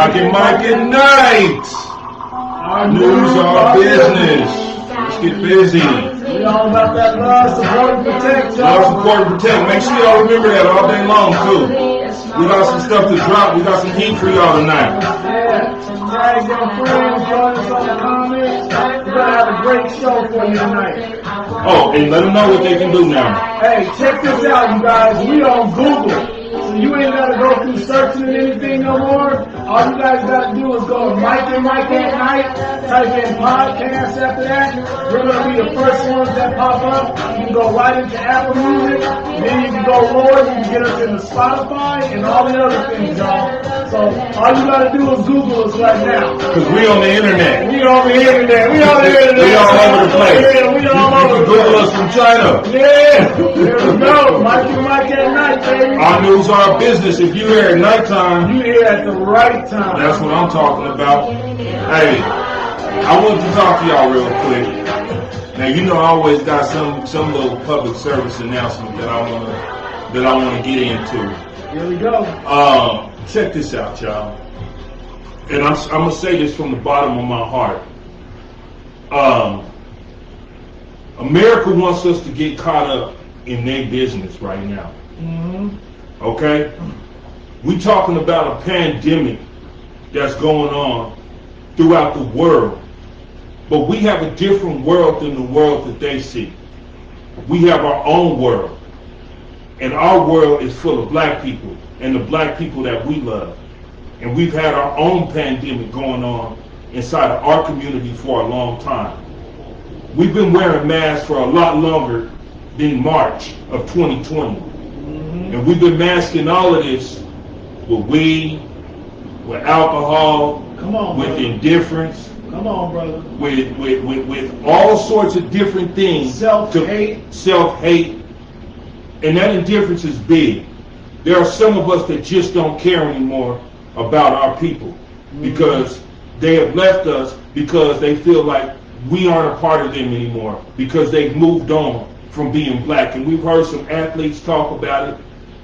Mike at night. Our news, our business. Let's get busy. We all about that love, support, and protect, y'all. Love, support, and protect. Make sure y'all remember that all day long, too. We got some stuff to drop. We got some heat for y'all tonight. Yeah. Tag your friends, join us on the comments. We're going to have a great show for you tonight. Oh, and let them know what they can do now. Hey, check this out, you guys. We on Google. So you ain't got to go through searching and anything no more. All you guys got to do is go to Mike at Night, type in podcast after that. We're going to be the first ones that pop up. You can go right into Apple Music. Then you can go lower. You can get us into Spotify and all the other things, y'all. So all you got to do is Google us right now. Because we on the internet. We on the internet. We on the internet. We all over the place. Yeah, we all over the place. Google us from China. Yeah. There we go. Mike at Night, baby. Our news, our business. If you here at nighttime, You here at the right time. that's what I'm talking about. Hey, I want to talk to y'all real quick. Now you know I always got some little public service announcement that I want to get into. Here we go. Check this out, y'all. And I'm gonna say this from the bottom of my heart. America wants us to get caught up in their business right now. Mm-hmm. Okay? We talking about a pandemic that's going on throughout the world. But we have a different world than the world that they see. We have our own world. And our world is full of black people and the black people that we love. And we've had our own pandemic going on inside of our community for a long time. We've been wearing masks for a lot longer than March of 2020. Mm-hmm. And we've been masking all of this with weed, with alcohol, Come on, with brother. indifference, Come on, brother. with all sorts of different things. Self-hate. Self-hate. And that indifference is big. There are some of us that just don't care anymore about our people because they have left us because they feel like we aren't a part of them anymore because they've moved on from being black. And we've heard some athletes talk about it.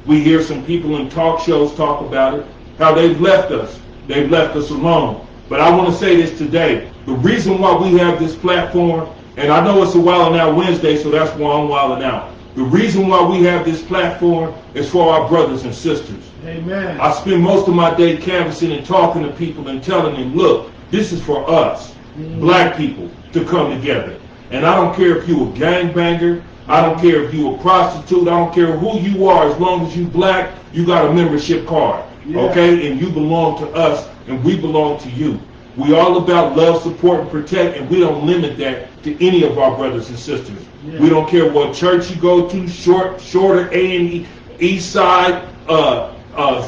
We hear some people in talk shows talk about it, how they've left us. They've left us alone. But I want to say this today. The reason why we have this platform, and I know it's a Wildin' Out Wednesday, so that's why I'm wilding out. The reason why we have this platform is for our brothers and sisters. Amen. I spend most of my day canvassing and talking to people and telling them, look, this is for us, black people, to come together. And I don't care if you're a gangbanger, I don't care if you're a prostitute, I don't care who you are, as long as you black, you got a membership card, okay? And you belong to us, and we belong to you. We all about love, support, and protect, and we don't limit that to any of our brothers and sisters. Yeah. We don't care what church you go to, shorter A&E, East Side,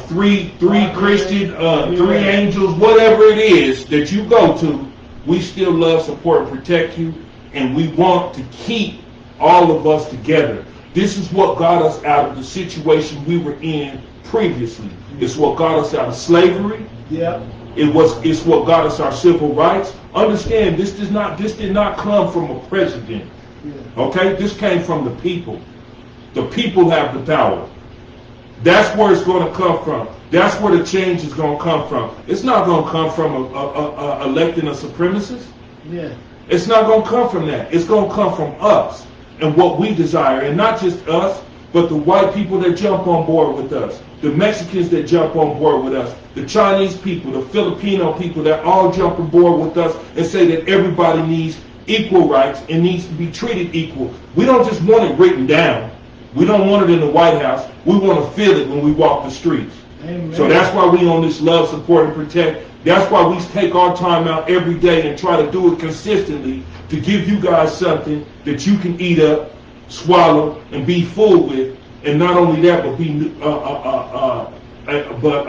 three Christian, three angels, whatever it is that you go to, we still love, support, and protect you, and we want to keep all of us together. This is what got us out of the situation we were in previously. It's what got us out of slavery. Yeah. It's what got us our civil rights. Understand, this did not come from a president. Yeah. Okay? This came from the people. The people have the power. That's where it's going to come from. That's where the change is going to come from. It's not going to come from electing a supremacist. Yeah. It's not going to come from that. It's going to come from us and what we desire. And not just us, but the white people that jump on board with us, the Mexicans that jump on board with us, the Chinese people, the Filipino people that all jump on board with us and say that everybody needs equal rights and needs to be treated equal. We don't just want it written down. We don't want it in the White House. We want to feel it when we walk the streets. Amen. So that's why we on this love, support, and protect. That's why we take our time out every day and try to do it consistently to give you guys something that you can eat up, swallow, and be full with. And not only that, but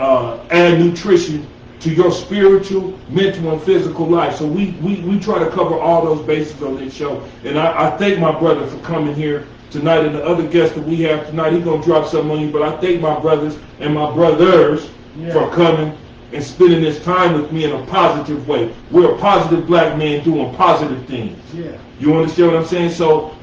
add nutrition to your spiritual, mental, and physical life. So we try to cover all those bases on this show. And I thank my brother for coming here tonight, and the other guest that we have tonight, he's going to drop something on you, but I thank my brothers and my brothers for coming and spending this time with me in a positive way. We're a positive black man doing positive things. Yeah. You understand what I'm saying? So,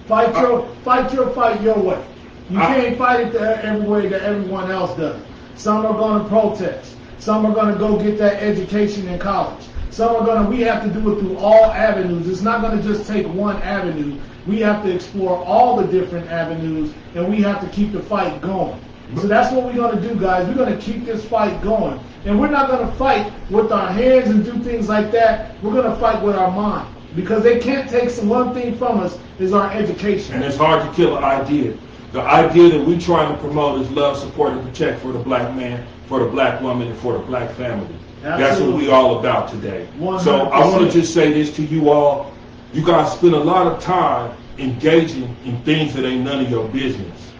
fight your fight your way. You can't fight it every way that everyone else does. Some are going to protest. Some are going to go get that education in college. Some are going to, we have to do it through all avenues. It's not going to just take one avenue. We have to explore all the different avenues, and we have to keep the fight going. So that's what we're going to do, guys. We're going to keep this fight going. And we're not going to fight with our hands and do things like that. We're going to fight with our mind. Because they can't take one thing from us is our education. And it's hard to kill an idea. The idea that we're trying to promote is love, support, and protect for the black man, for the black woman, and for the black family. Absolutely. That's what we're all about today. 100%. So I want to just say this to you all. You guys spend a lot of time engaging in things that ain't none of your business.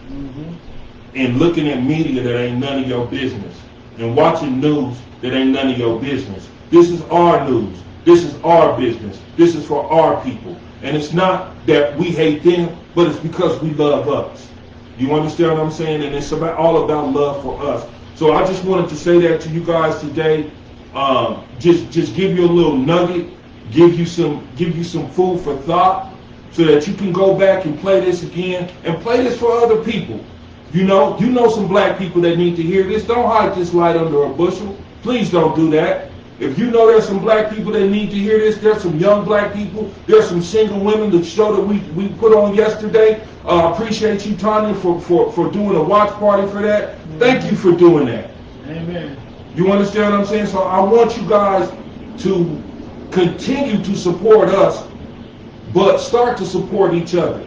And looking at media that ain't none of your business. And watching news that ain't none of your business. This is our news. This is our business. This is for our people. And it's not that we hate them, but it's because we love us. You understand what I'm saying? And it's all about love for us. So I just wanted to say that to you guys today. Just give you a little nugget, give you some food for thought, so that you can go back and play this again and play this for other people. You know some black people that need to hear this. Don't hide this light under a bushel. Please don't do that. If you know there's some black people that need to hear this, there's some young black people, there's some single women. The show that we put on yesterday, appreciate you, Tanya, for doing a watch party for that. Thank you for doing that. Amen. You understand what I'm saying? So I want you guys to continue to support us, but start to support each other.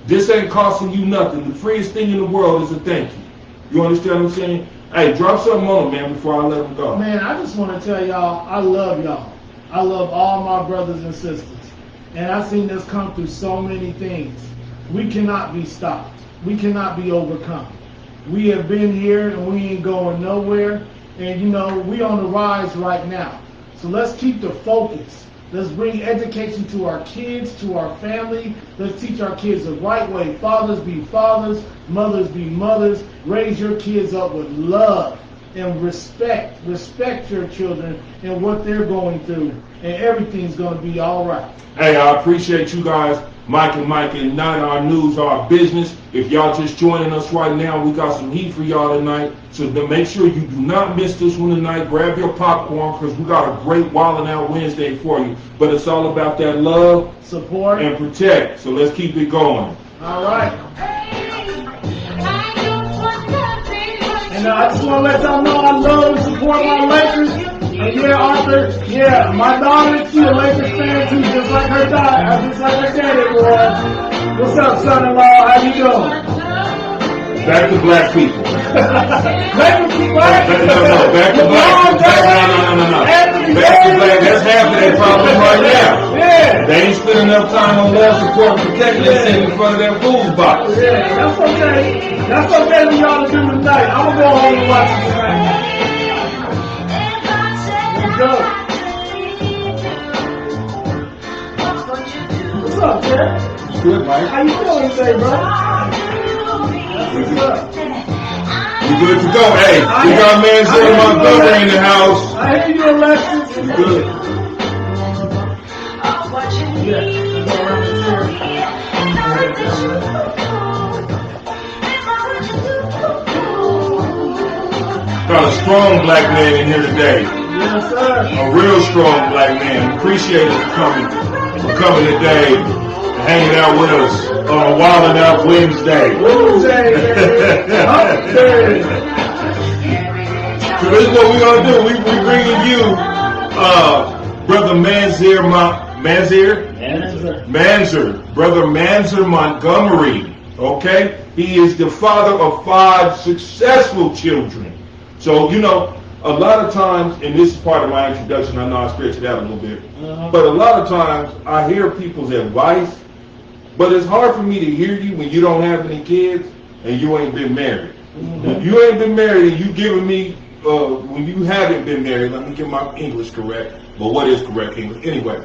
This ain't costing you nothing. The freest thing in the world is a thank you. You understand what I'm saying? Hey, drop something on them, man, before I let them go. Man, I just want to tell y'all, I love y'all. I love all my brothers and sisters. And I've seen this come through so many things. We cannot be stopped. We cannot be overcome. We have been here and we ain't going nowhere. And we on the rise right now. So let's keep the focus. Let's bring education to our kids, to our family. Let's teach our kids the right way. Fathers be fathers, mothers be mothers. Raise your kids up with love and respect. Respect your children and what they're going through. And everything's going to be all right. Hey, I appreciate you guys. Mike and not our news, our business. If y'all just joining us right now, we got some heat for y'all tonight. So make sure you do not miss this one tonight. Grab your popcorn, because we got a great Wildin' Out Wednesday for you. But it's all about that love, support, and protect. So let's keep it going. All right. And I just want to let y'all know I love and support my Lakers. And yeah, Arthur, my daughter, she a Lakers fan too, just like her dad, just like her daddy, boy. What's up, son-in-law? How you doing? Back to black people. Back to black? No, back to black. No. Back to black. That's half of their problem right now. Yeah. They ain't spend enough time on love, support, and protection. They sitting in front of their food box. Yeah, that's okay. That's okay for y'all to do tonight. I'm going to go home and watch it tonight. Let's go. What's up, Jeff? Good, Mike. How you doing today, bro? What's up? You good to go? Hey, we got Manziel Montgomery in the house. I hear you, Alexis. You good? Got a strong black man in here today. Yes, sir. A real strong black man. Appreciate it for coming today and hanging out with us on Wildin' Out Wednesday. So this is what we're gonna do. We bringing you Brother Brother Manziel Montgomery. Okay, he is the father of 5 successful children. So a lot of times, and this is part of my introduction, I know I stretched it out a little bit, but a lot of times I hear people's advice, but it's hard for me to hear you when you don't have any kids and you ain't been married. If you ain't been married and you giving me, when you haven't been married, let me get my English correct, but what is correct English? Anyway,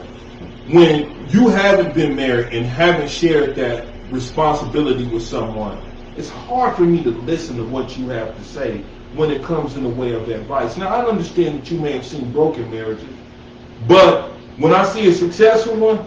when you haven't been married and haven't shared that responsibility with someone, it's hard for me to listen to what you have to say when it comes in the way of advice. Now, I understand that you may have seen broken marriages, but when I see a successful one,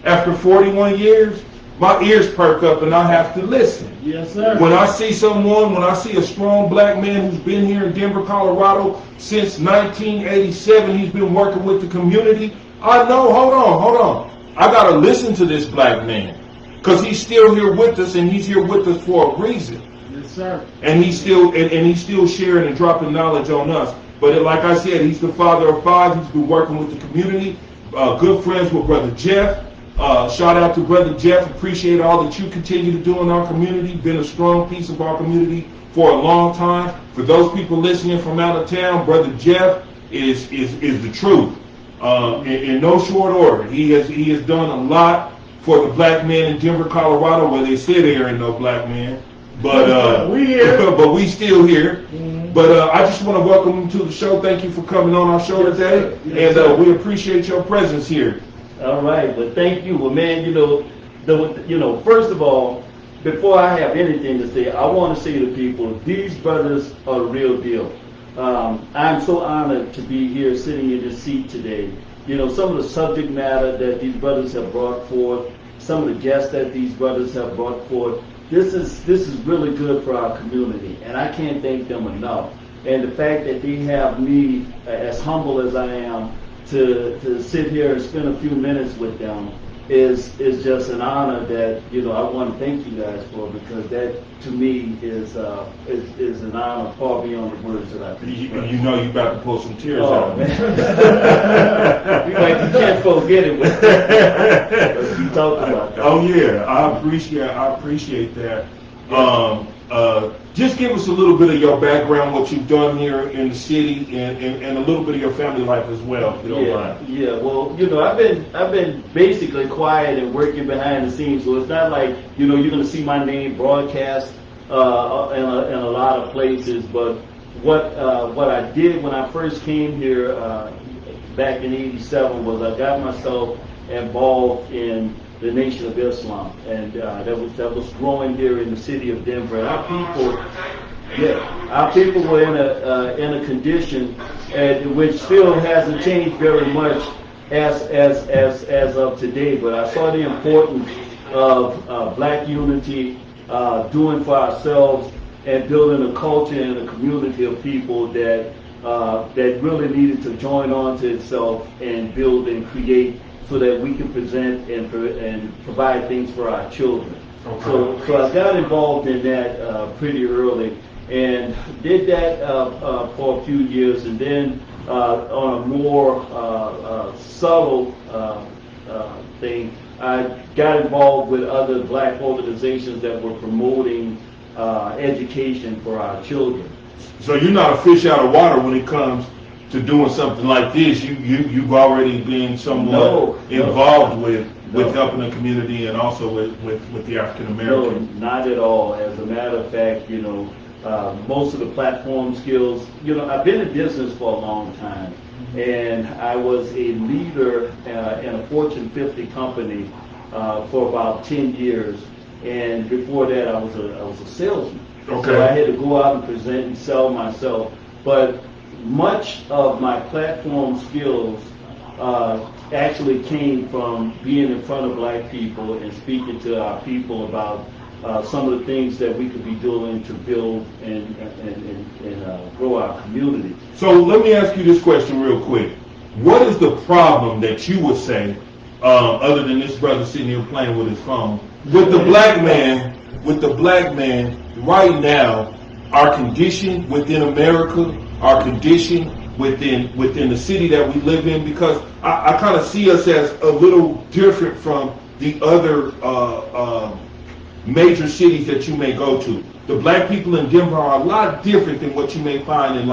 after 41 years, my ears perk up and I have to listen. Yes, sir. When I see a strong black man who's been here in Denver, Colorado since 1987, he's been working with the community, I know, hold on. I got to listen to this black man because he's still here with us, and he's here with us for a reason. Yes, sir. And he's still sharing and dropping knowledge on us. But like I said, he's the father of five. He's been working with the community. Good friends with Brother Jeff. Shout out to Brother Jeff. Appreciate all that you continue to do in our community. Been a strong piece of our community for a long time. For those people listening from out of town, Brother Jeff is the truth. In no short order, he has done a lot for the black man in Denver, Colorado, where they say there ain't no black man. But we here. But we still here. Mm-hmm. But I just want to welcome you to the show. Thank you for coming on our show today, and we appreciate your presence here. All right, well, thank you. Well, man, first of all, before I have anything to say, I want to say to people, these brothers are the real deal. I'm so honored to be here sitting in this seat today. Some of the subject matter that these brothers have brought forth, some of the guests that these brothers have brought forth, this is really good for our community, and I can't thank them enough. And the fact that they have me, as humble as I am, to sit here and spend a few minutes with them is just an honor that I want to thank you guys for, because that to me is an honor far beyond the words that I think. You know you about to pull some tears out. Man. you can't forget it when you talk about that. Oh yeah, I appreciate that. Just give us a little bit of your background, what you've done here in the city, and a little bit of your family life as well, if you don't mind. Yeah. Well, I've been basically quiet and working behind the scenes, so it's not like you're going to see my name broadcast in a lot of places. But what I did when I first came here back in '87 was I got myself involved in the Nation of Islam, and that was growing here in the city of Denver. And our people were in a condition which still hasn't changed very much as of today. But I saw the importance of black unity, doing for ourselves, and building a culture and a community of people that really needed to join on to itself and build and create, so that we can present and provide things for our children. Okay. So I got involved in that pretty early, and did that for a few years, and then on a more subtle thing, I got involved with other black organizations that were promoting education for our children. So you're not a fish out of water when it comes to doing something like this. You've already been somewhat involved with helping the community, and also with the African American. No, not at all. As a matter of fact, most of the platform skills, I've been in business for a long time, and I was a leader in a Fortune 50 company for about 10 years, and before that I was a salesman. Okay. So I had to go out and present and sell myself, but much of my platform skills actually came from being in front of black people and speaking to our people about some of the things that we could be doing to build and grow our community. So let me ask you this question real quick. What is the problem that you would say, other than this brother sitting here playing with his phone, with the black man right now, our condition within America, our condition within the city that we live in? Because I kind of see us as a little different from the other major cities that you may go to. The black people in Denver are a lot different than what you may find in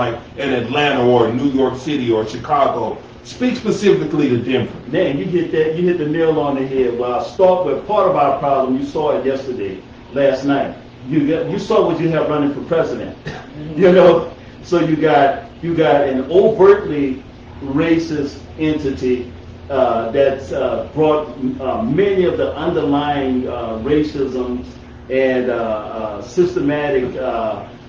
Atlanta or New York City or Chicago. Speak specifically to Denver. Man, you hit the nail on the head. Well, I'll start with part of our problem. You saw it last night. You saw what you have running for president. So you got an overtly racist entity that's brought many of the underlying racisms and systematic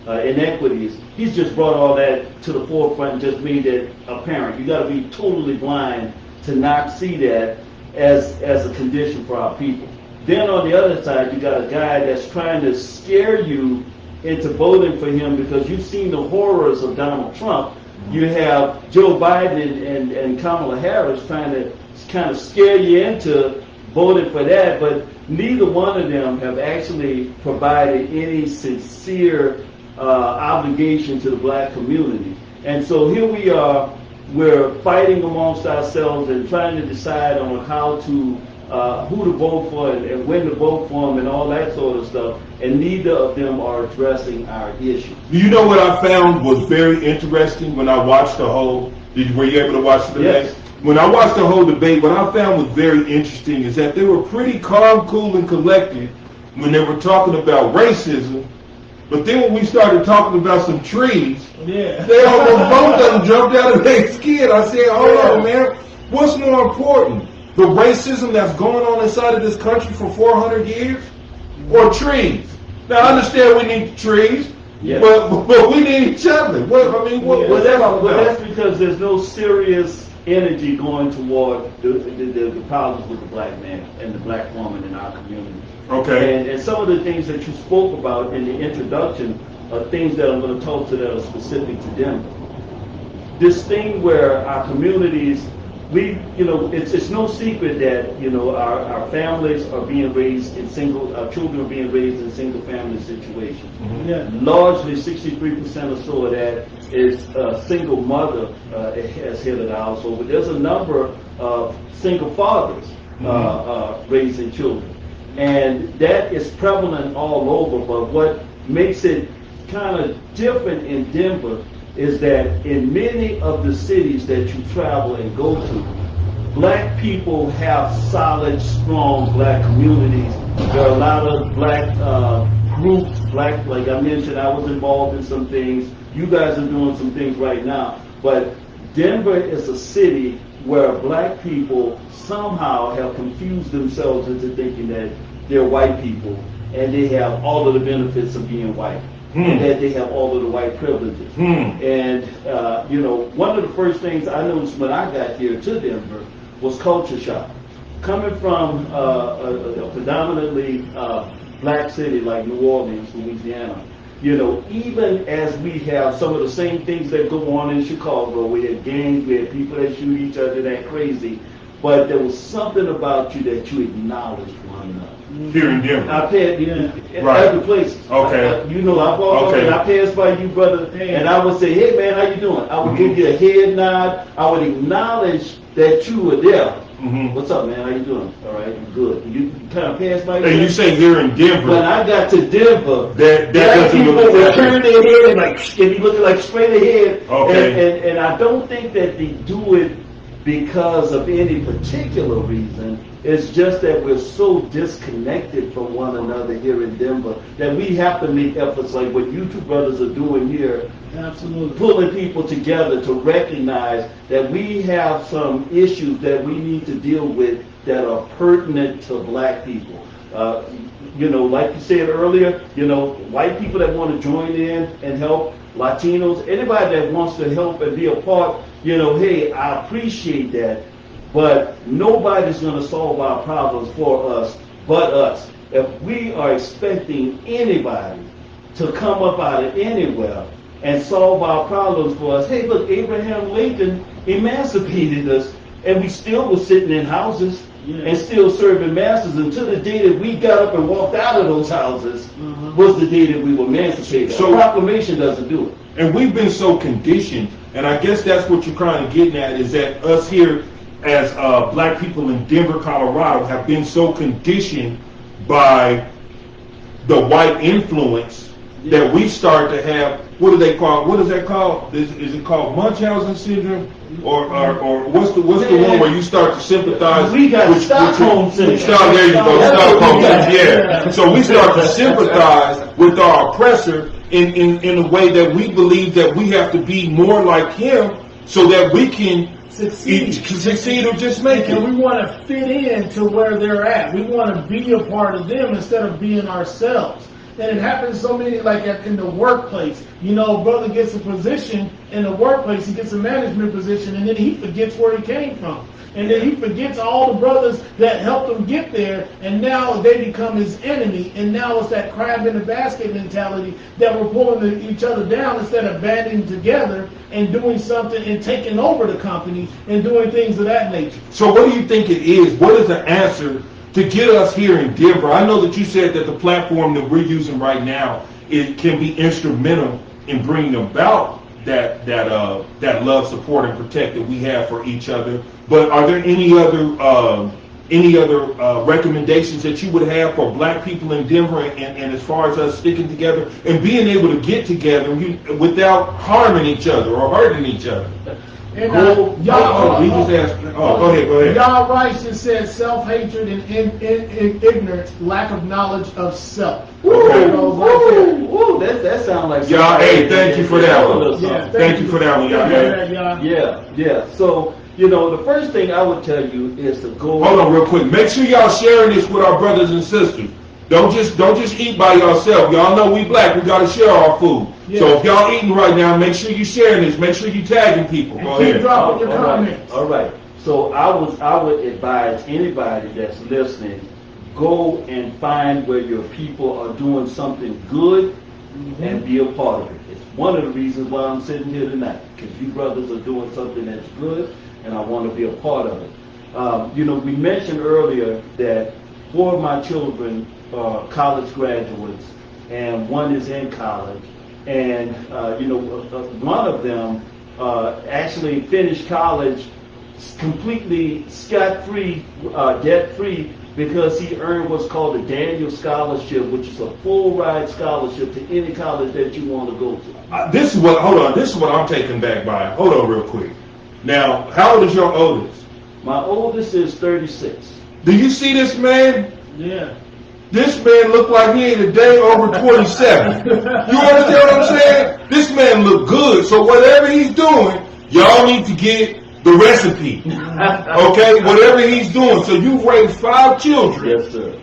inequities. He's just brought all that to the forefront and just made it apparent. You got to be totally blind to not see that as a condition for our people. Then on the other side, you got a guy that's trying to scare you into voting for him because you've seen the horrors of Donald Trump. You have Joe Biden and Kamala Harris trying to kind of scare you into voting for that, but neither one of them have actually provided any sincere obligation to the black community. And so here we are, we're fighting amongst ourselves and trying to decide on how to who to vote for and when to vote for them and all that sort of stuff, and neither of them are addressing our issues. You know what I found was very interesting when I watched the whole, were you able to watch the debate? Yes. When I watched the whole debate, what I found was very interesting is that they were pretty calm, cool, and collected when they were talking about racism, but then when we started talking about some trees, they almost both of them jumped out of their skin. I said, hold on, man, what's more important? The racism that's going on inside of this country for 400 years, or trees? Now, I understand we need trees, but we need each other. That's because there's no serious energy going toward the problems with the black man and the black woman in our community. Okay. And some of the things that you spoke about in the introduction are things that I'm going to talk to that are specific to Denver. This thing where our communities, it's no secret that, our families are being raised in our children are being raised in single family situations. Yeah. Largely 63% or so of that is a single mother as head of the household, but there's a number of single fathers raising children. And that is prevalent all over, but what makes it kind of different in Denver is that in many of the cities that you travel and go to, black people have solid, strong black communities. There are a lot of black groups, like I mentioned, I was involved in some things. You guys are doing some things right now. But Denver is a city where black people somehow have confused themselves into thinking that they're white people and they have all of the benefits of being white. And that they have all of the white privileges. And, one of the first things I noticed when I got here to Denver was culture shock. Coming from a predominantly black city like New Orleans, Louisiana, even as we have some of the same things that go on in Chicago, we had gangs, we had people that shoot each other that crazy, but there was something about you that you acknowledged one another. Here in Denver. I passed other places. Okay. I walk up and I pass by you, brother, and I would say, hey man, how you doing? I would give you a head nod. I would acknowledge that you were there. What's up, man? How you doing? All right, I'm good. You kind of pass by. And you say here in Denver. When I got to Denver, that doesn't people look would turn their head and be looking like straight ahead. Okay. And I don't think that they do it because of any particular reason. It's just that we're so disconnected from one another here in Denver that we have to make efforts like what you two brothers are doing here. Absolutely. Pulling people together to recognize that we have some issues that we need to deal with that are pertinent to black people. Like you said earlier, white people that want to join in and help, Latinos, anybody that wants to help and be a part, hey, I appreciate that. But nobody's going to solve our problems for us but us. If we are expecting anybody to come up out of anywhere and solve our problems for us, hey, look, Abraham Lincoln emancipated us, and we still were sitting in houses and still serving masters until the day that we got up and walked out of those houses was the day that we were emancipated. So proclamation doesn't do it. And we've been so conditioned, and I guess that's what you're kind of getting at, is that us here as black people in Denver, Colorado, have been so conditioned by the white influence that we start to have, what is that called? Is it called Munchausen syndrome? Or what's the one where you start to sympathize? We got Stockholm syndrome. There you go, Stockholm syndrome, yeah. So we start to sympathize with our oppressor in a way that we believe that we have to be more like him so that we can succeed or just make it. And we want to fit in to where they're at. We want to be a part of them instead of being ourselves. And it happens so many, like in the workplace. You know, brother gets a position in the workplace, he gets a management position, and then he forgets where he came from. And then he forgets all the brothers that helped him get there, and now they become his enemy. And now it's that crab in the basket mentality that we're pulling each other down instead of banding together and doing something and taking over the company and doing things of that nature. So what do you think it is? What is the answer to get us here in Denver? I know that you said that the platform that we're using right now, it can be instrumental in bringing about that love, support, and protect that we have for each other. But are there any other recommendations that you would have for black people in Denver, and as far as us sticking together and being able to get together without harming each other or hurting each other? And Go ahead. Y'all Rice just said self-hatred and ignorance, lack of knowledge of self. Okay. Woo, that sounds like Y'all, hey, thank you for that one. Yeah, Thank you for that one, y'all. Yeah. So, you know, the first thing I would tell you is to go. Hold on real quick. Make sure y'all sharing this with our brothers and sisters. Don't just eat by yourself. Y'all know we black. We gotta share our food. Yeah. So if y'all eating right now, make sure you sharing this. Make sure you tagging people. Go Keep ahead. dropping your comments. All right. So I would advise anybody that's listening, go and find where your people are doing something good and be a part of it. It's one of the reasons why I'm sitting here tonight, because you brothers are doing something that's good, and I want to be a part of it. You know, we mentioned earlier that 4 of my children are college graduates, and one is in college. And, you know, one of them actually finished college completely scot-free, debt-free, because he earned what's called a Daniel Scholarship, which is a full-ride scholarship to any college that you want to go to. This is what I'm taken back by. Hold on real quick. Now, how old is your oldest? My oldest is 36. Do you see this man? Yeah. This man look like he ain't a day over 27. You understand what I'm saying? This man look good. So whatever he's doing, y'all need to get the recipe. Okay? Whatever he's doing. So you've raised 5 children. Yes, sir.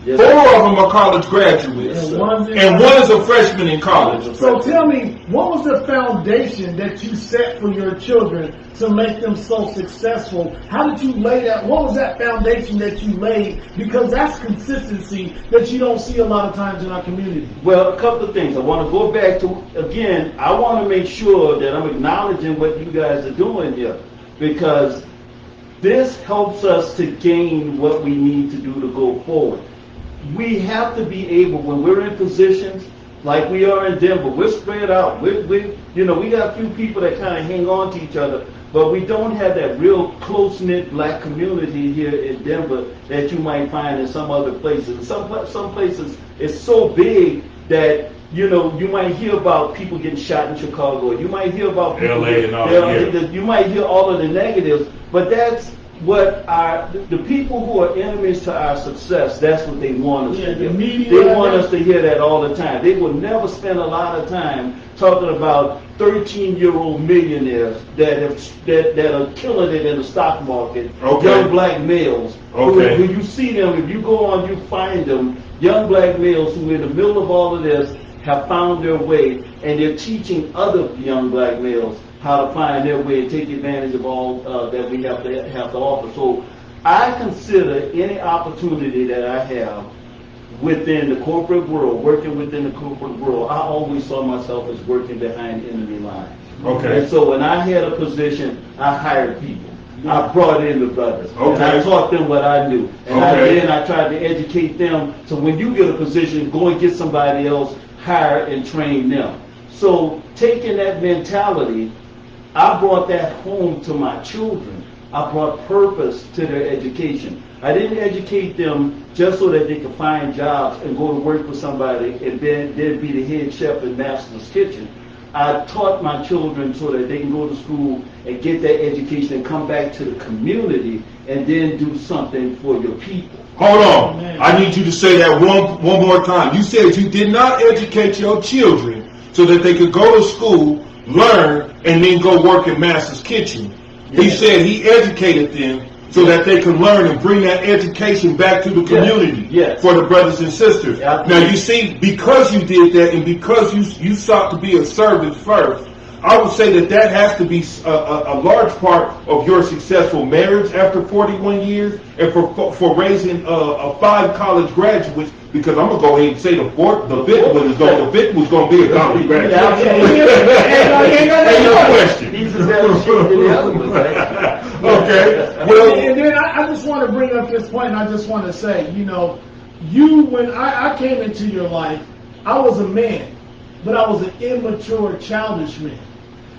4 of them are college graduates. And And one is a freshman in college. So tell me, what was the foundation that you set for your children to make them so successful? How did you lay that? What was that foundation that you laid? Because that's consistency that you don't see a lot of times in our community. Well, a couple of things. I want to go back to, again, I want to make sure that I'm acknowledging what you guys are doing here, because this helps us to gain what we need to do to go forward. We have to be able, when we're in positions like we are in Denver, we're spread out. We got a few people that kind of hang on to each other, but we don't have that real close-knit black community here in Denver that you might find in some other places. Some places it's so big that, you know, you might hear about people getting shot in Chicago. You might hear about people LA and all that. You might hear all of the negatives, but that's what the people who are enemies to our success, that's what they want us to hear. They want us to hear that all the time. They will never spend a lot of time talking about 13-year-old millionaires that are killing it in the stock market. Okay. Young black males. Okay. When you see them, if you go on, you find them, young black males who in the middle of all of this have found their way, and they're teaching other young black males how to find their way and take advantage of all that we have to offer. So I consider any opportunity that I have within the corporate world, working within the corporate world, I always saw myself as working behind enemy lines. Okay. And so when I had a position, I hired people. I brought in the brothers. Okay. And I taught them what I knew. And then I tried to educate them. So when you get a position, go and get somebody else, hire and train them. So taking that mentality, I brought that home to my children. I brought purpose to their education. I didn't educate them just so that they could find jobs and go to work for somebody and then be the head chef in Master's Kitchen. I taught my children so that they can go to school and get that education and come back to the community and then do something for your people. Hold on. I need you to say that one more time. You said you did not educate your children so that they could go to school, learn, and then go work in Master's Kitchen. He said he educated them so that they can learn and bring that education back to the community for the brothers and sisters. Now you see, because you did that and because you sought to be a servant first, I would say that has to be a large part of your successful marriage after 41 years, and for raising 5 college graduates. Because I'm gonna go ahead and say the fifth one was gonna be a college graduate. Ain't no question. Okay. Well, and then I just want to bring up this point, and I just want to say, when I came into your life, I was a man, but I was an immature, childish man.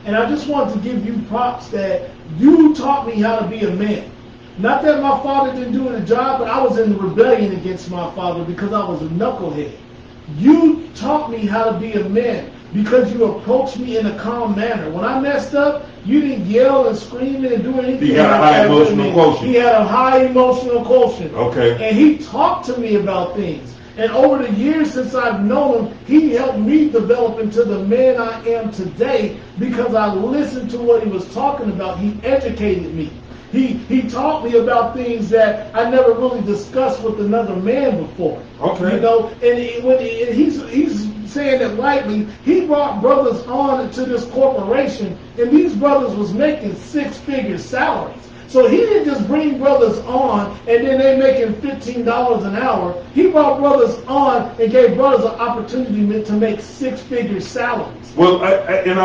And I just want to give you props that you taught me how to be a man. Not that my father didn't do the job, but I was in rebellion against my father because I was a knucklehead. You taught me how to be a man because you approached me in a calm manner. When I messed up, you didn't yell and scream and do anything. He had a high emotional quotient. He had a high emotional quotient. Okay. And he talked to me about things. And over the years since I've known him, he helped me develop into the man I am today because I listened to what he was talking about. He educated me. He taught me about things that I never really discussed with another man before. Okay. And he's saying it lightly. He brought brothers on to this corporation, and these brothers was making 6-figure salaries. So he didn't just bring brothers on and then they making $15 an hour. He brought brothers on and gave brothers an opportunity to make 6-figure salaries. Well, and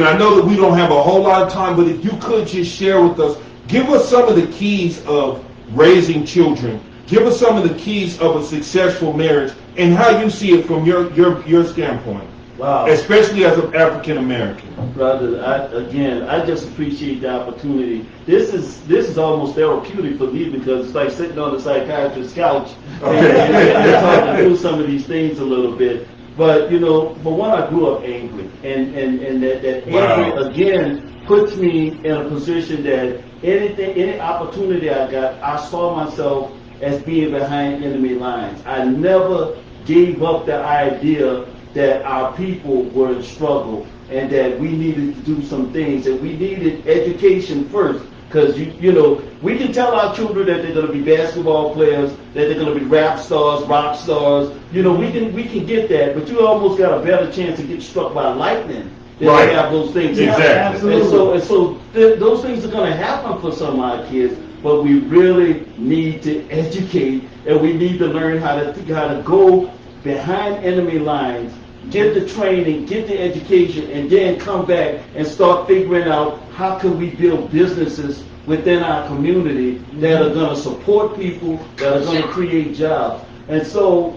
I know that we don't have a whole lot of time, but if you could just share with us, give us some of the keys of raising children. Give us some of the keys of a successful marriage and how you see it from your standpoint. Wow. Especially as an African American. Brother, I just appreciate the opportunity. This is almost therapeutic for me because it's like sitting on the psychiatrist's couch and talking through some of these things a little bit. But for one, I grew up angry, and that anger again puts me in a position that any opportunity I got, I saw myself as being behind enemy lines. I never gave up the idea that our people were in struggle and that we needed to do some things, and we needed education first. Because we can tell our children that they're going to be basketball players, that they're going to be rap stars, rock stars. We can get that, but you almost got a better chance to get struck by lightning than to have those things. Exactly. Absolutely. And so those things are going to happen for some of our kids, but we really need to educate, and we need to learn how to go behind enemy lines, get the training, get the education, and then come back and start figuring out how can we build businesses within our community that are going to support people, that are going to create jobs. And so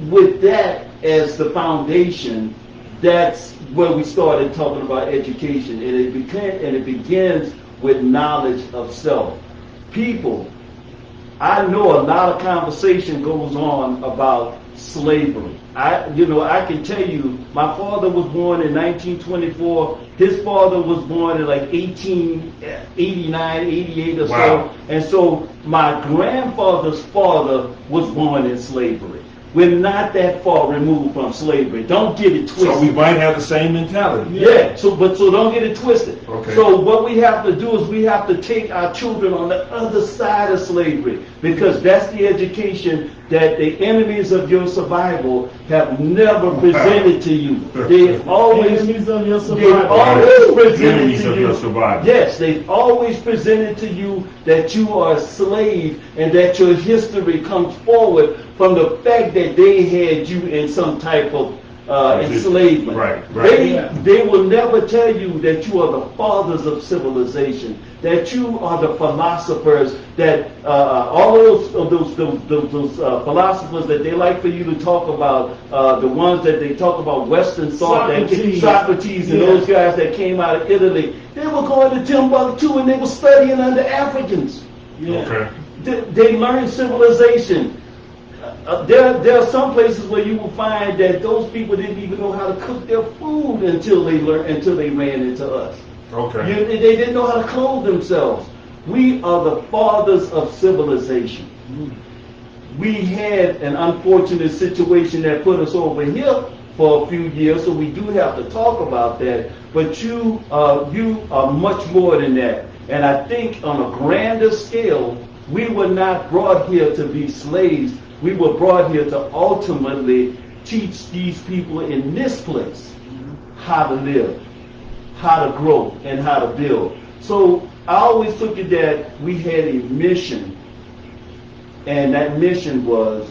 with that as the foundation, that's where we started talking about education. And it begins with knowledge of self. People, I know a lot of conversation goes on about slavery. I can tell you, my father was born in 1924. His father was born in like 1889, 88 or so. And so my grandfather's father was born in slavery. We're not that far removed from slavery. Don't get it twisted. So we might have the same mentality. Yeah. So don't get it twisted. Okay. So what we have to do is we have to take our children on the other side of slavery, because that's the education that the enemies of your survival have never presented to you. They've always Enemies of your survival. presented Enemies to of you. your survival. Yes, they've always presented to you that you are a slave and that your history comes forward from the fact that they had you in some type of enslavement. Right. They will never tell you that you are the fathers of civilization, that you are the philosophers, that all those philosophers that they like for you to talk about, the ones that they talk about Western thought, Socrates and those guys that came out of Italy, they were going to Timbuktu and they were studying under Africans. Okay. They learned civilization. There are some places where you will find that those people didn't even know how to cook their food until they ran into us. Okay. They didn't know how to clothe themselves. We are the fathers of civilization. We had an unfortunate situation that put us over here for a few years, so we do have to talk about that. But you are much more than that. And I think on a grander scale, we were not brought here to be slaves. We were brought here to ultimately teach these people in this place how to live, how to grow, and how to build. So I always took it that we had a mission, and that mission was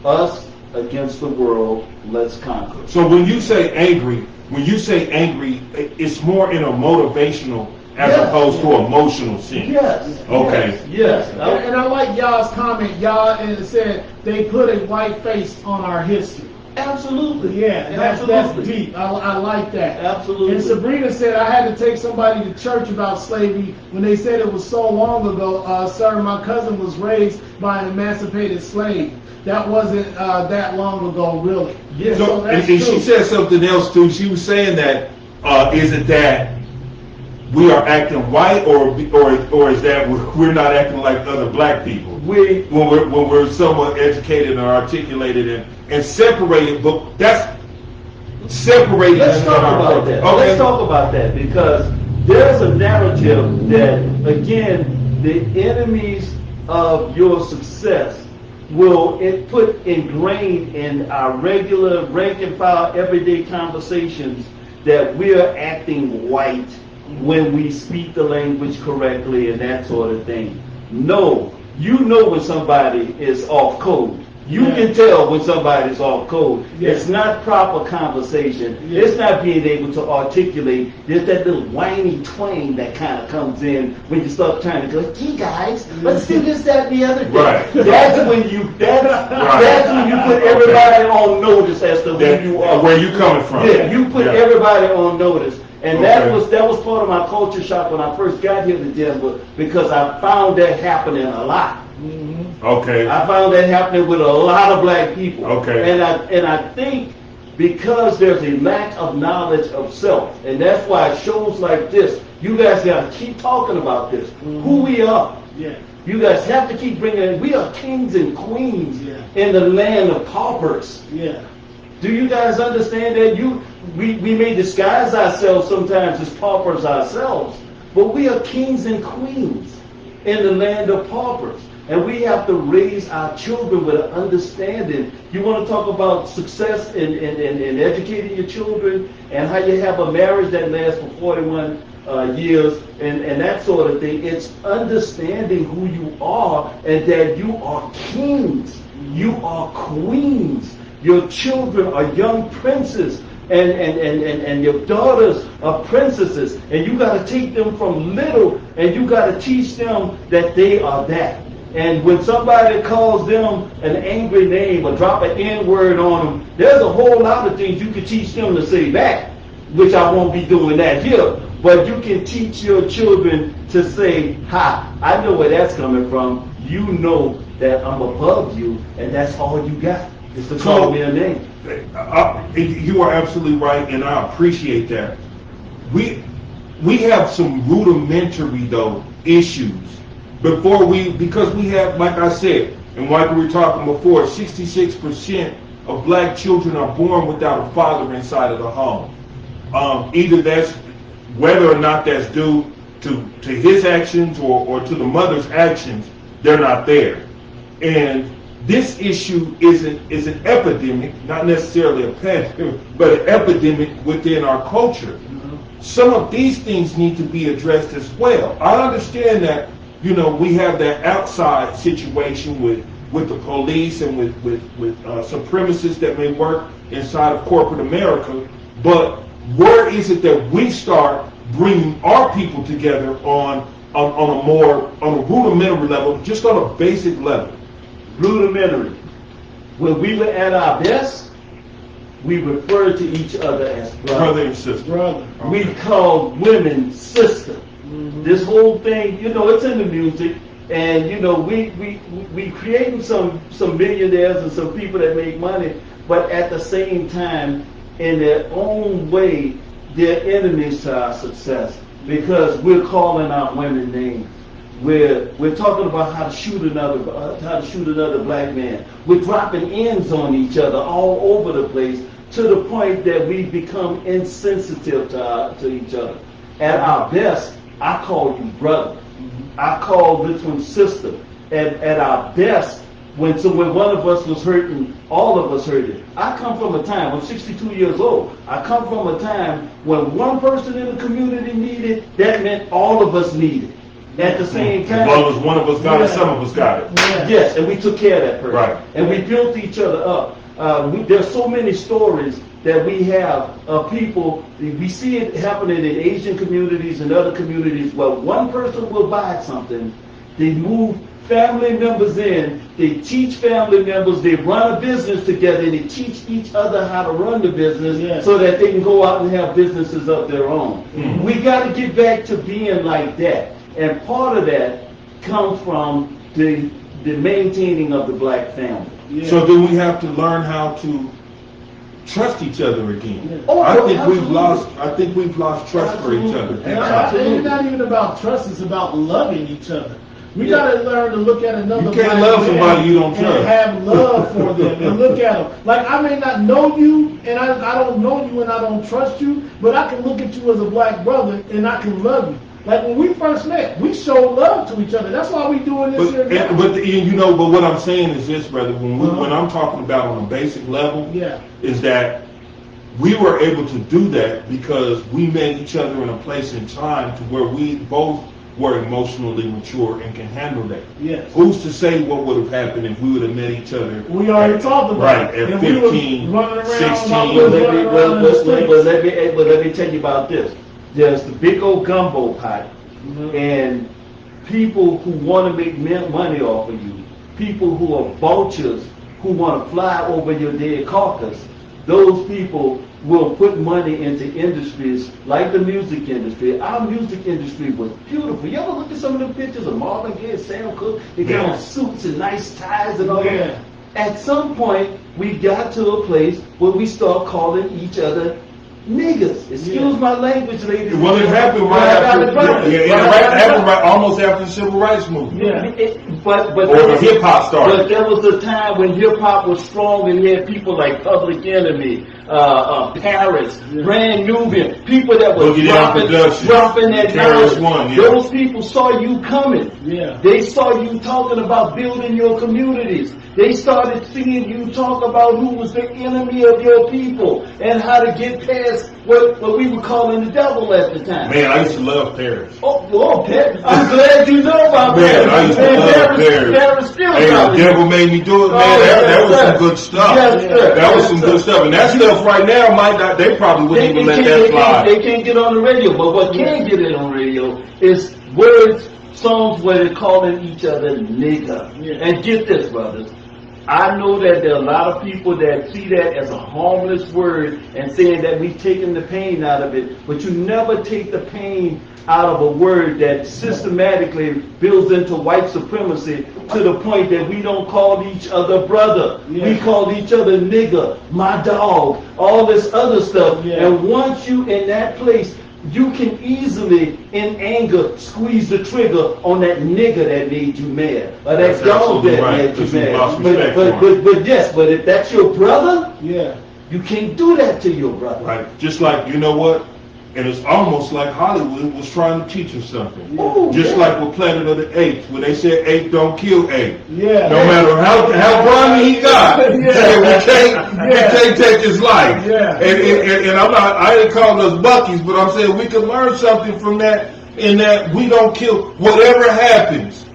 us against the world, let's conquer. So when you say angry, it's more in a motivational as Yes. opposed to emotional sense. Yes. Okay. Yes. And I like y'all's comment. Y'all said they put a white face on our history. Absolutely. Yeah, that's deep. I like that. Absolutely. And Sabrina said, I had to take somebody to church about slavery when they said it was so long ago. Sir, my cousin was raised by an emancipated slave. That wasn't that long ago, really. Yeah, So, that's and true. she said something else too. She was saying that is it that we are acting white, or is that we're not acting like other black people? When we're somewhat educated and articulated and separated, but that's separated. Let's talk about that. Okay. Let's talk about that, because there's a narrative that, again, the enemies of your success will put ingrained in our regular rank and file everyday conversations that we're acting white when we speak the language correctly and that sort of thing. No, you know when somebody is off code. You can tell when somebody's off code. Yeah. It's not proper conversation. Yeah. It's not being able to articulate. There's that little whiny twang that kind of comes in when you start trying to go, hey guys, let's do this, that, and the other thing. Right. That's when you put everybody on notice as to who you are. Where you coming from? Yeah, you put everybody on notice. And that Okay. was part of my culture shock when I first got here to Denver, because I found that happening a lot. Okay. I found that happening with a lot of black people. Okay. And I think because there's a lack of knowledge of self, and that's why shows like this, you guys got to keep talking about this, who we are. Yeah. You guys have to keep bringing it. We are kings and queens in the land of paupers. Yeah. Do you guys understand that? We may disguise ourselves sometimes as paupers ourselves, but we are kings and queens in the land of paupers. And we have to raise our children with an understanding. You want to talk about success in educating your children and how you have a marriage that lasts for 41 years and that sort of thing. It's understanding who you are and that you are kings. You are queens. Your children are young princes. And your daughters are princesses. And you got to take them from little and you got to teach them that they are that. And when somebody calls them an angry name or drop an N-word on them, there's a whole lot of things you can teach them to say back, which I won't be doing that here. But you can teach your children to say, ha, I know where that's coming from. You know that I'm above you, and that's all you got, is to call me a name. You are absolutely right, and I appreciate that. We have some rudimentary, though, issues. Because we have, like I said, and like we were talking before, 66% of black children are born without a father inside of the home. Either that's, whether or not that's due to his actions or to the mother's actions, they're not there. And this issue is an epidemic, not necessarily a pandemic, but an epidemic within our culture. Some of these things need to be addressed as well. I understand that, we have that outside situation with the police and with supremacists that may work inside of corporate America, but where is it that we start bringing our people together on a rudimentary level, just on a basic level? Rudimentary. When we were at our best, we referred to each other as Brother and sister. Brother. We called women sister. This whole thing, it's in the music, and we creating some millionaires and some people that make money, but at the same time, in their own way, they're enemies to our success because we're calling out women names. We're talking about how to shoot another black man. We're dropping ends on each other all over the place to the point that we become insensitive to each other. At our best, I call you brother. I call this one sister. At our best, when one of us was hurting, all of us hurted. I come from a time, I'm 62 years old, I come from a time when one person in the community needed, that meant all of us needed. At the same time. As long as one of us got it, some of us got it. Yes, and we took care of that person. Right. And we built each other up. There's so many stories that we have of people, we see it happening in Asian communities and other communities where one person will buy something, they move family members in, they teach family members, they run a business together, they teach each other how to run the business so that they can go out and have businesses of their own. Mm-hmm. We got to get back to being like that. And part of that comes from the maintaining of the black family. Yeah. So then we have to learn how to trust each other again. Yeah. Oh, I think absolutely. we've lost trust for each other. It's not even about trust, it's about loving each other. We gotta learn to look at another. You can't love somebody you don't trust. And have love for them and look at them. Like, I may not know you, and I don't know you, and I don't trust you, but I can look at you as a black brother, and I can love you. Like when we first met, we showed love to each other. That's why we doing this here now. But what I'm saying is this, brother. When I'm talking about on a basic level, is that we were able to do that because we met each other in a place and time to where we both were emotionally mature and can handle that. Yes. Who's to say what would have happened if we would have met each other? We already talked about it. At 15, 16. But let me tell you about this. There's the big old gumbo pot, and people who want to make money off of you, people who are vultures who want to fly over your dead carcass, those people will put money into industries like the music industry. Our music industry was beautiful. You ever look at some of the pictures of Marvin Gaye and Sam Cooke? They got on suits and nice ties and all that. At some point, we got to a place where we start calling each other niggas. Excuse my language, ladies. Well, it happened it happened almost after the civil rights movement. But the hip hop started. But there was a time when hip hop was strong, and you had people like Public Enemy, Paris, Brand Nubian, people that were dropping that knowledge. Those people saw you coming. They saw you talking about building your communities. They started seeing you talk about who was the enemy of your people and how to get past what we were calling the devil at the time. Man, I used to love Paris. Paris. I'm glad you know about Paris. Man, I used to love Paris. The devil made me do it, man. That was some good stuff. That was some good stuff. And that stuff right now might not, they probably wouldn't even let that fly. They can't get on the radio. But what can get it on radio is words, songs where they're calling each other nigga. And get this, brothers. I know that there are a lot of people that see that as a harmless word and saying that we've taken the pain out of it, but you never take the pain out of a word that systematically builds into white supremacy to the point that we don't call each other brother. We call each other nigga, my dog, all this other stuff. And once you in that place, you can easily, in anger, squeeze the trigger on that nigga that made you mad, or that dog that made you mad. But if that's your brother, you can't do that to your brother. Right. Just like, you know what? And it's almost like Hollywood was trying to teach us something. Just like with Planet of the Apes, when they said ape don't kill ape. No matter how grimy he got, we can't take his life. And I ain't calling us Buckies, but I'm saying we can learn something from that, in that we don't kill whatever happens.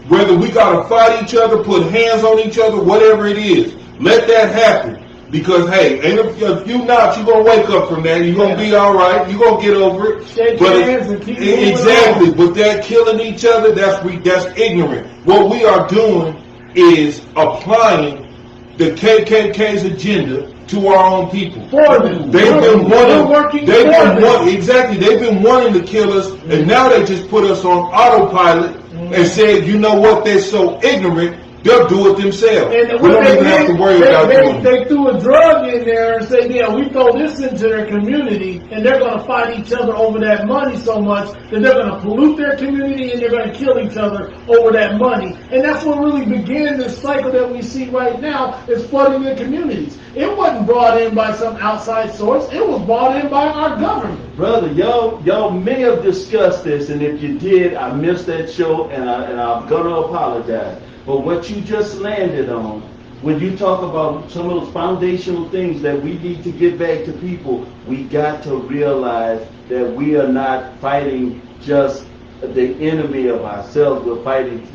Whether we gotta fight each other, put hands on each other, whatever it is, let that happen. Because hey, if you not, you're gonna wake up from that. You're gonna be all right. You're gonna get over it. Shake hands and keep moving exactly. But that killing each other, that's ignorant. What we are doing is applying the KKK's agenda to our own people. For them. They've been wanting to kill us, and now they just put us on autopilot and said, you know what? They're so ignorant. They'll do it themselves. And We don't even have to worry about doing it. they threw a drug in there and said, yeah, we throw this into their community, and they're going to fight each other over that money so much that they're going to pollute their community and they're going to kill each other over that money. And that's what really began this cycle that we see right now, is flooding the communities. It wasn't brought in by some outside source. It was brought in by our government. Brother, y'all may have discussed this, and if you did, I missed that show, and I'm gonna apologize. But what you just landed on, when you talk about some of those foundational things that we need to get back to people, we got to realize that we are not fighting just the enemy of ourselves, we're fighting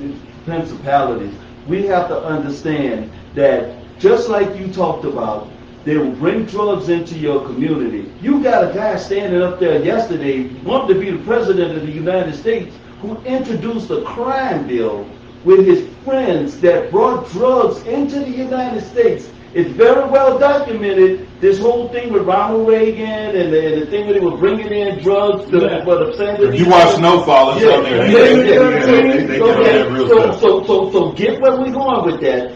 principalities. We have to understand that just like you talked about, they will bring drugs into your community. You got a guy standing up there yesterday, wanted to be the president of the United States, who introduced a crime bill with his friends that brought drugs into the United States. It's very well documented, this whole thing with Ronald Reagan and the thing where they were bringing in drugs for the Sanders. If you watch Snowfall, it's on there. They get on that real stuff. So get where we're going with that.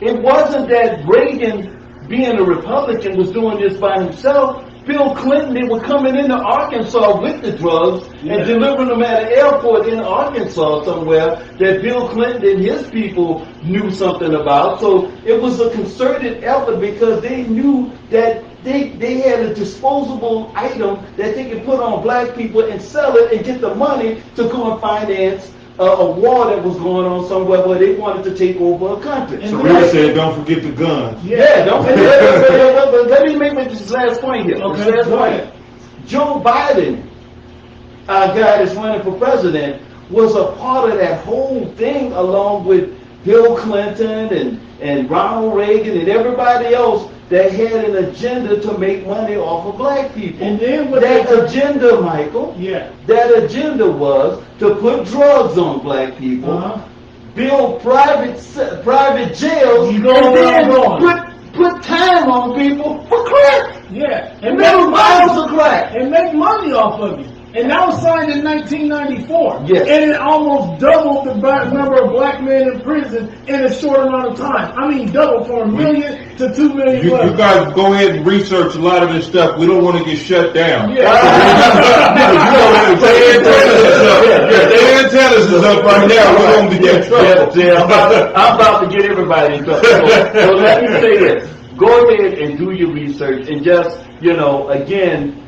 It wasn't that Reagan, being a Republican, was doing this by himself. Bill Clinton, they were coming into Arkansas with the drugs and delivering them at an airport in Arkansas somewhere that Bill Clinton and his people knew something about. So it was a concerted effort because they knew that they had a disposable item that they could put on black people and sell it and get the money to go and finance a war that was going on somewhere where they wanted to take over a country. So Rita said, don't forget the guns. Yeah, don't forget. But let me make this last point here. Okay, this last point. Joe Biden, our guy that's running for president, was a part of that whole thing along with Bill Clinton and Ronald Reagan and everybody else that had an agenda to make money off of black people. And then that agenda, Michael, that agenda was to put drugs on black people, build private jails, and then put time on people for crack. Yeah, and make miles of crack. And make money off of it. And that was signed in 1994. Yes. And it almost doubled the number of black men in prison in a short amount of time. I mean, doubled from 1 million to 2 million. You guys go ahead and research a lot of this stuff. We don't want to get shut down. Yeah. The antennas is up right now. We're going to get in trouble. Yeah, I'm about to get everybody in trouble. So let me say this. Go ahead and do your research and just, again,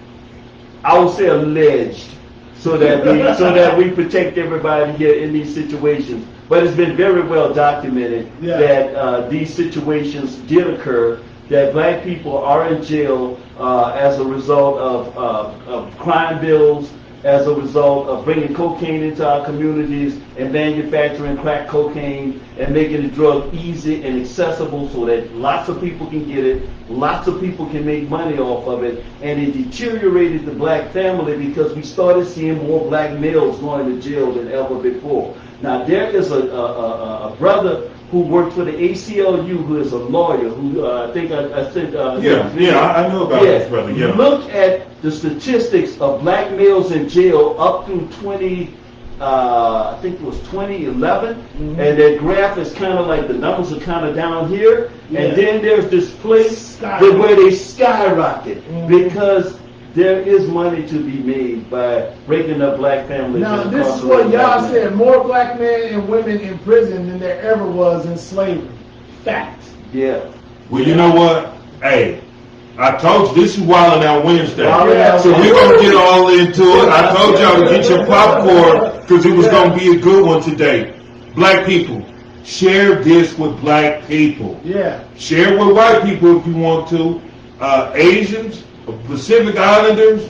I would say alleged, so that we protect everybody here in these situations. But it's been very well documented that these situations did occur, that black people are in jail as a result of crime bills, as a result of bringing cocaine into our communities and manufacturing crack cocaine and making the drug easy and accessible so that lots of people can get it, lots of people can make money off of it, and it deteriorated the black family because we started seeing more black males going to jail than ever before. Now there is a brother who worked for the ACLU, who is a lawyer, who I think I said... I know about this brother, Look at the statistics of black males in jail up through I think it was 2011, and that graph is kind of like, the numbers are kind of down here, and then there's this place where they skyrocket, because there is money to be made by breaking up black families. Now, this is what y'all said, more black men and women in prison than there ever was in slavery. Fact. Yeah. Well, you know what? Hey, I told you, this is Wildin' Out Wednesday. So we're going to get all into it. I told y'all to get your popcorn because it was going to be a good one today. Black people, share this with black people. Yeah. Share it with white people if you want to. Asians, Pacific Islanders,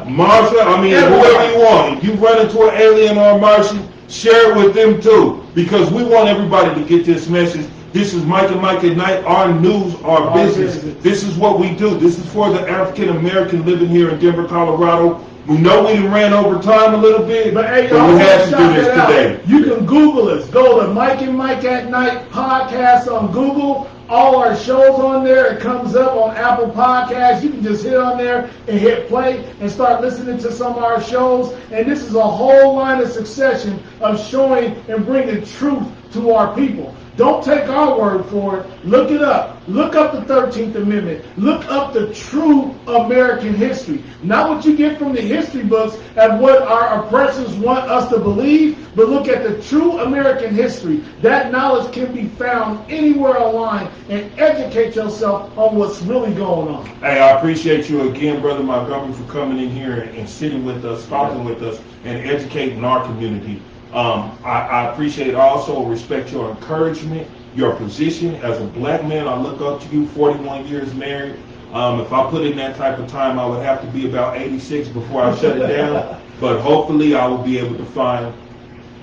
Martian, whoever you want. If you run into an alien or a Martian, share it with them too. Because we want everybody to get this message. This is Mike and Mike at Night. Our news, our business. This is what we do. This is for the African American living here in Denver, Colorado. We know we ran over time a little bit, but we had to do this today. You can Google us. Go to Mike and Mike at Night podcast on Google. All our shows on there. It comes up on Apple Podcasts. You can just hit on there and hit play and start listening to some of our shows. And this is a whole line of succession of showing and bringing truth to our people. Don't take our word for it. Look it up. Look up the 13th Amendment. Look up the true American history. Not what you get from the history books and what our oppressors want us to believe, but look at the true American history. That knowledge can be found anywhere online, and educate yourself on what's really going on. Hey, I appreciate you again, Brother Montgomery, for coming in here and sitting with us, talking with us, and educating our community. I appreciate also, respect your encouragement, your position. As a black man, I look up to you, 41 years married. If I put in that type of time, I would have to be about 86 before I shut it down. But hopefully I will be able to find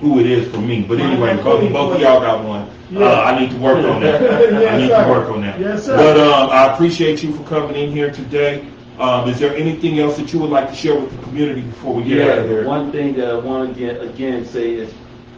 who it is for me. But anyway, both of y'all got one. I need to work on that. I need to work on that. Yes, sir. But I appreciate you for coming in here today. Is there anything else that you would like to share with the community before we get out of here? One thing that I want to again say is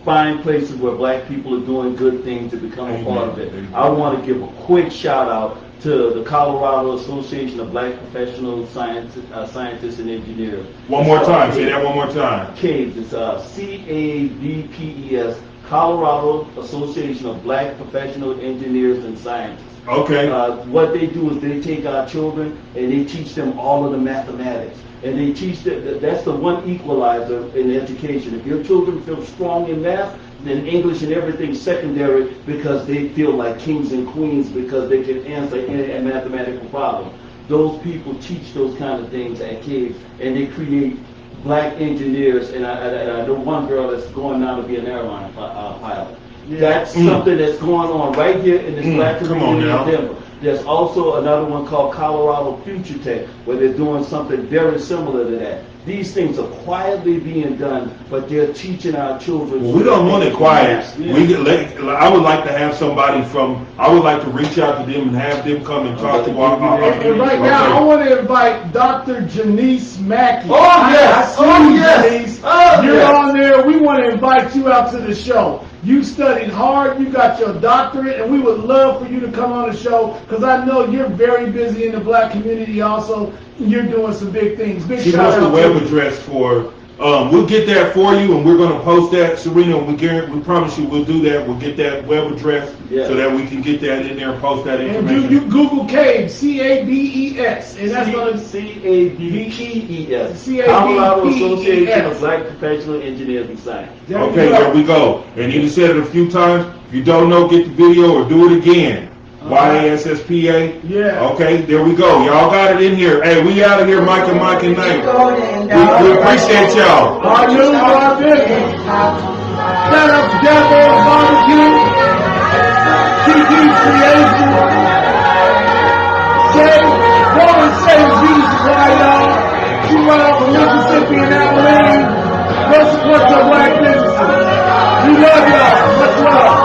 find places where black people are doing good things to become a part of it. I want to give a quick shout out to the Colorado Association of Black Professional Scientists and Engineers. One more time. Say that one more time. CAVES. It's CAVPES, Colorado Association of Black Professional Engineers and Scientists. Okay. What they do is they take our children and they teach them all of the mathematics. And they teach them, that's the one equalizer in education. If your children feel strong in math, then English and everything's secondary because they feel like kings and queens because they can answer any mathematical problem. Those people teach those kind of things at CAVES, and they create black engineers. And I know one girl that's going now to be an airline pilot. That's something that's going on right here in this black community in Denver. There's also another one called Colorado Future Tech, where they're doing something very similar to that. These things are quietly being done, but they're teaching our children. Well, we don't want it quiet. I would like to have somebody I would like to reach out to them and have them come and talk to our And right now, I want to invite Dr. Janice Mackey. Oh, yes. Janice. You're on there. We want to invite you out to the show. You studied hard, you got your doctorate, and we would love for you to come on the show because I know you're very busy in the black community also. You're doing some big things. Big She shout wants the out web to you. address for. We'll get that for you, and we're going to post that, Serena. We promise you we'll do that. We'll get that web address so that we can get that in there and post that information. And you Google CAVES, CAVES, and that's going to CAVPES, Colorado Association of Black Professional Engineers and Scientists. Okay, there we go. And you said it a few times. If you don't know, get the video or do it again. YASSPA. Yeah. Okay, there we go. Y'all got it in here. Hey, we out of here, Mike and Knight. We appreciate y'all. Our new business. Shout out to Jabba Barbecue, TT Creation, go and save Jesus right y'all. She right out from Mississippi and Abilene. Go support your black businesses. We love y'all. Much love.